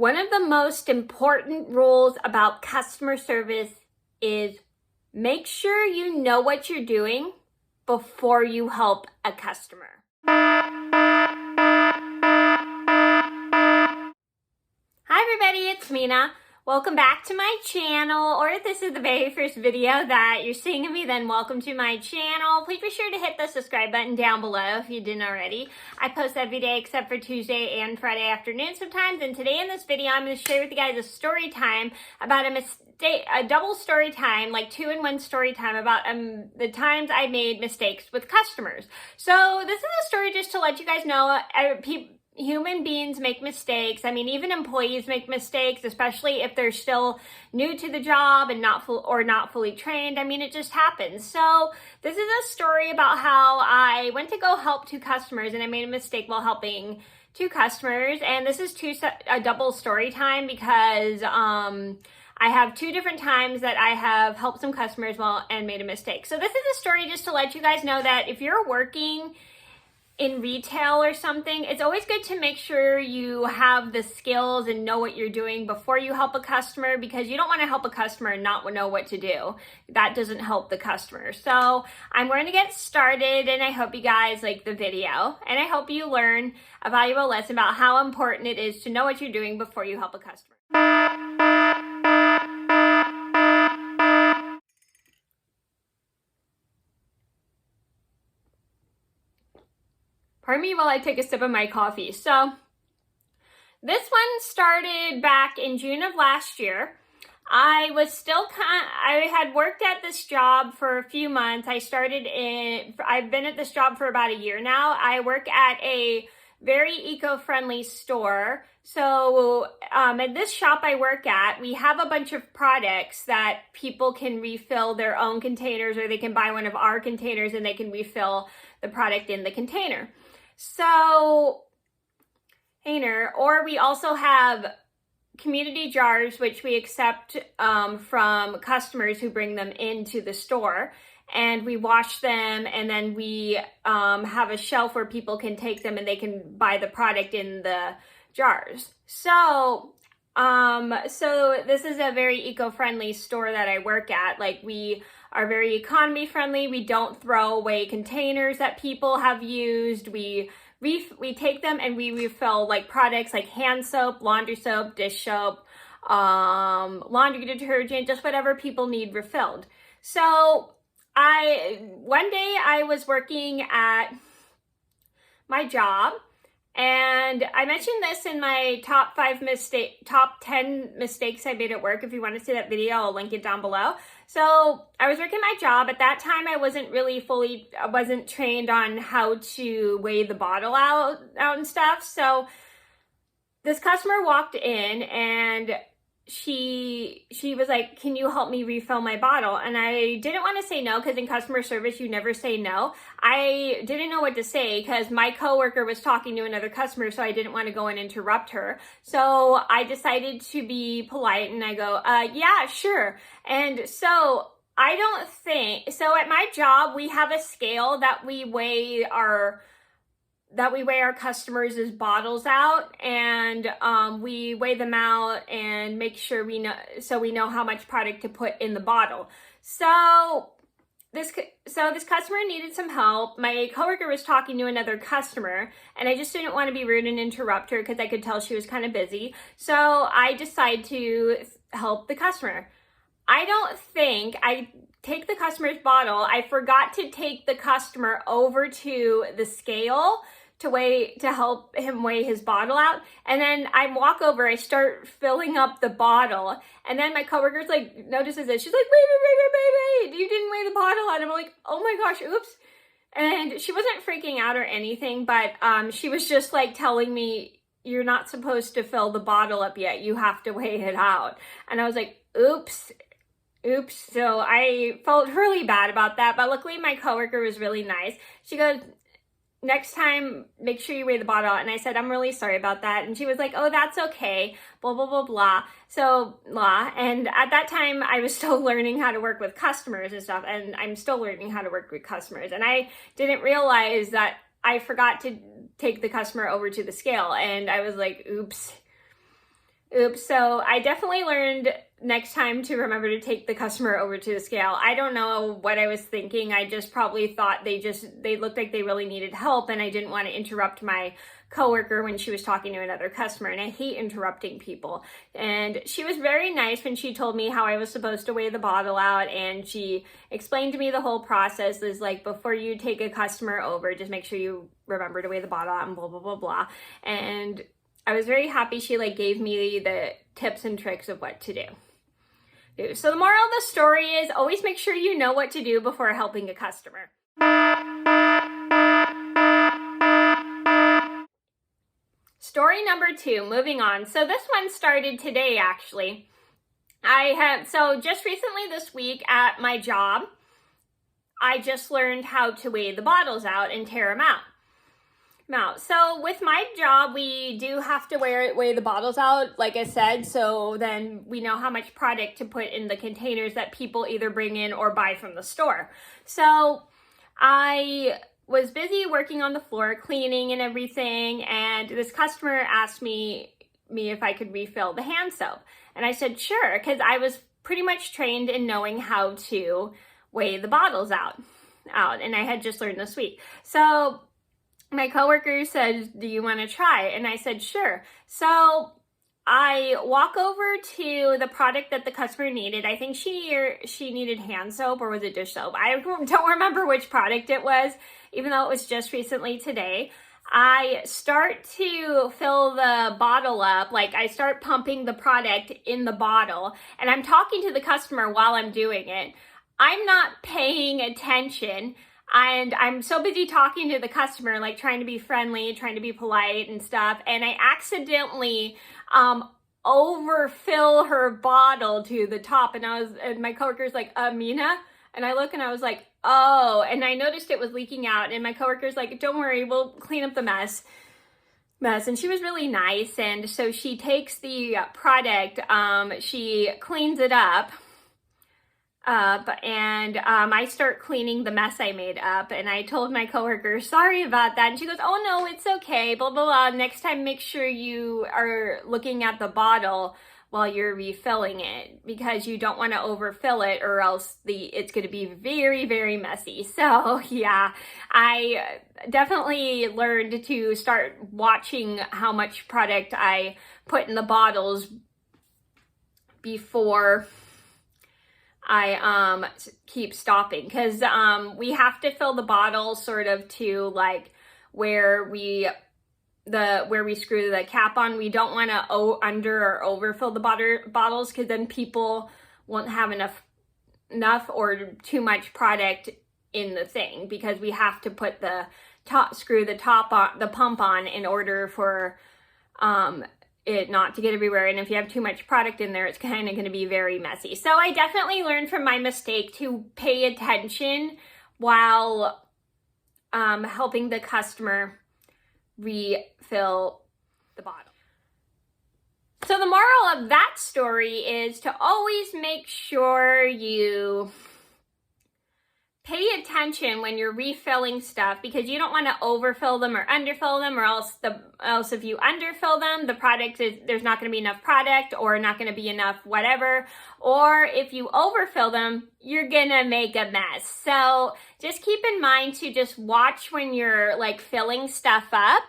One of the most important rules about customer service is make sure you know what you're doing before you help a customer. Hi everybody, it's Mena. Welcome back to my channel, or if this is the very first video that you're seeing of me, then welcome to my channel. Please be sure to hit the subscribe button down below if you didn't already. I post every day except for Tuesday and Friday afternoon sometimes, and today in this video I'm going to share with you guys a story time about a double story time, like 2-in-1 story time about the times I made mistakes with customers. So this is a story just to let you guys know human beings make mistakes. I mean, even employees make mistakes, especially if they're still new to the job and not fully trained. I mean, it just happens. So this is a story about how I went to go help 2 customers and I made a mistake while helping 2 customers. And this is a double story time because I have 2 different times that I have helped some customers and made a mistake. So this is a story just to let you guys know that if you're working in retail or something, it's always good to make sure you have the skills and know what you're doing before you help a customer, because you don't want to help a customer and not know what to do. That doesn't help the customer. So I'm going to get started, and I hope you guys like the video, and I hope you learn a valuable lesson about how important it is to know what you're doing before you help a customer. Pardon me while I take a sip of my coffee. So this one started back in June of last year. I had worked at this job for a few months. I've been at this job for about a year now. I work at a very eco-friendly store. So at this shop I work at, we have a bunch of products that people can refill their own containers, or they can buy one of our containers and they can refill the product in the container. Or we also have community jars, which we accept from customers who bring them into the store, and we wash them, and then we have a shelf where people can take them and they can buy the product in the jars. So this is a very eco-friendly store that I work at. Like, we are very economy friendly. We don't throw away containers that people have used. We take them and we refill like products like hand soap, laundry soap, dish soap, laundry detergent, just whatever people need refilled. So one day I was working at my job, and I mentioned this in my top 10 mistakes I made at work. If you want to see that video, I'll link it down below. So I was working my job. At that time, I wasn't trained on how to weigh the bottle out and stuff. So this customer walked in and she was like, "Can you help me refill my bottle?" And I didn't want to say no, because in customer service, you never say no. I didn't know what to say because my coworker was talking to another customer, so I didn't want to go and interrupt her. So I decided to be polite, and I go, yeah, sure. And so at my job, we have a scale that we weigh our customers' bottles out, and we weigh them out and make sure we know how much product to put in the bottle. So this customer needed some help. My coworker was talking to another customer, and I just didn't want to be rude and interrupt her because I could tell she was kind of busy. So I decided to help the customer. I take the customer's bottle. I forgot to take the customer over to the scale to help him weigh his bottle out. And then I walk over, I start filling up the bottle, and then my coworker's like, notices it. She's like, wait, you didn't weigh the bottle out. I'm like, oh my gosh, oops. And she wasn't freaking out or anything, but she was just like telling me, "You're not supposed to fill the bottle up yet. You have to weigh it out." And I was like, oops. So I felt really bad about that, but luckily my coworker was really nice. She goes, "Next time, make sure you weigh the bottle." And I said, "I'm really sorry about that." And she was like, "Oh, that's okay, blah, blah, blah, blah." And at that time, I was still learning how to work with customers and stuff. And I'm still learning how to work with customers. And I didn't realize that I forgot to take the customer over to the scale. And I was like, oops. Oops, so I definitely learned next time to remember to take the customer over to the scale. I don't know what I was thinking. I just probably thought they looked like they really needed help, and I didn't want to interrupt my coworker when she was talking to another customer, and I hate interrupting people. And she was very nice when she told me how I was supposed to weigh the bottle out, and she explained to me the whole process is like, before you take a customer over, just make sure you remember to weigh the bottle out and blah, blah, blah, blah. And I was very happy she gave me the tips and tricks of what to do. So the moral of the story is always make sure you know what to do before helping a customer. Story number 2, moving on. So this one started today, actually. So just recently this week at my job, I just learned how to weigh the bottles out and tear them out. So with my job, we do have to weigh the bottles out, like I said, so then we know how much product to put in the containers that people either bring in or buy from the store. So I was busy working on the floor, cleaning and everything, and this customer asked me if I could refill the hand soap. And I said, sure, because I was pretty much trained in knowing how to weigh the bottles out, and I had just learned this week. So my coworker said, do you want to try? And I said, sure. So I walk over to the product that the customer needed. I think she needed hand soap, or was it dish soap? I don't remember which product it was, even though it was just recently today. I start to fill the bottle up, like I start pumping the product in the bottle, and I'm talking to the customer while I'm doing it. I'm not paying attention. And I'm so busy talking to the customer, like trying to be friendly, trying to be polite and stuff. And I accidentally overfill her bottle to the top. And my coworker's like, Mena? And I look and I was like, oh. And I noticed it was leaking out. And my coworker's like, don't worry, we'll clean up the mess. And she was really nice. And so she takes the product, she cleans it up. I start cleaning the mess I made up, and I told my coworker, sorry about that. And she goes, oh no, it's okay, blah, blah, blah. Next time, make sure you are looking at the bottle while you're refilling it, because you don't want to overfill it, or else it's going to be very, very messy. So yeah, I definitely learned to start watching how much product I put in the bottles before I keep stopping, because we have to fill the bottle sort of to like where we screw the cap on. We don't want to under or overfill the bottles, because then people won't have enough or too much product in the thing, because we have to put screw the pump on in order for it not to get everywhere. And if you have too much product in there, it's kind of going to be very messy. So I definitely learned from my mistake to pay attention while helping the customer refill the bottle. So the moral of that story is to always make sure you pay attention when you're refilling stuff, because you don't want to overfill them or underfill them, or else if you underfill them, there's not going to be enough product, or not going to be enough whatever. Or if you overfill them, you're going to make a mess. So just keep in mind to just watch when you're like filling stuff up,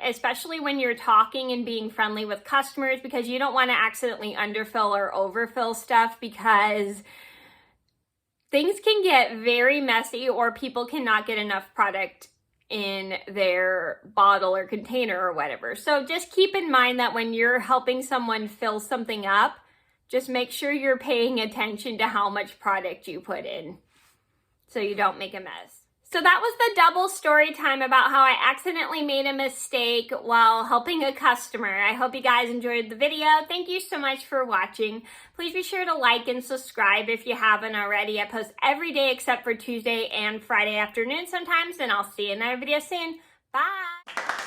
especially when you're talking and being friendly with customers, because you don't want to accidentally underfill or overfill stuff, because things can get very messy, or people cannot get enough product in their bottle or container or whatever. So just keep in mind that when you're helping someone fill something up, just make sure you're paying attention to how much product you put in, so you don't make a mess. So that was the double story time about how I accidentally made a mistake while helping a customer. I hope you guys enjoyed the video. Thank you so much for watching. Please be sure to like and subscribe if you haven't already. I post every day except for Tuesday and Friday afternoon sometimes, and I'll see you in another video soon. Bye!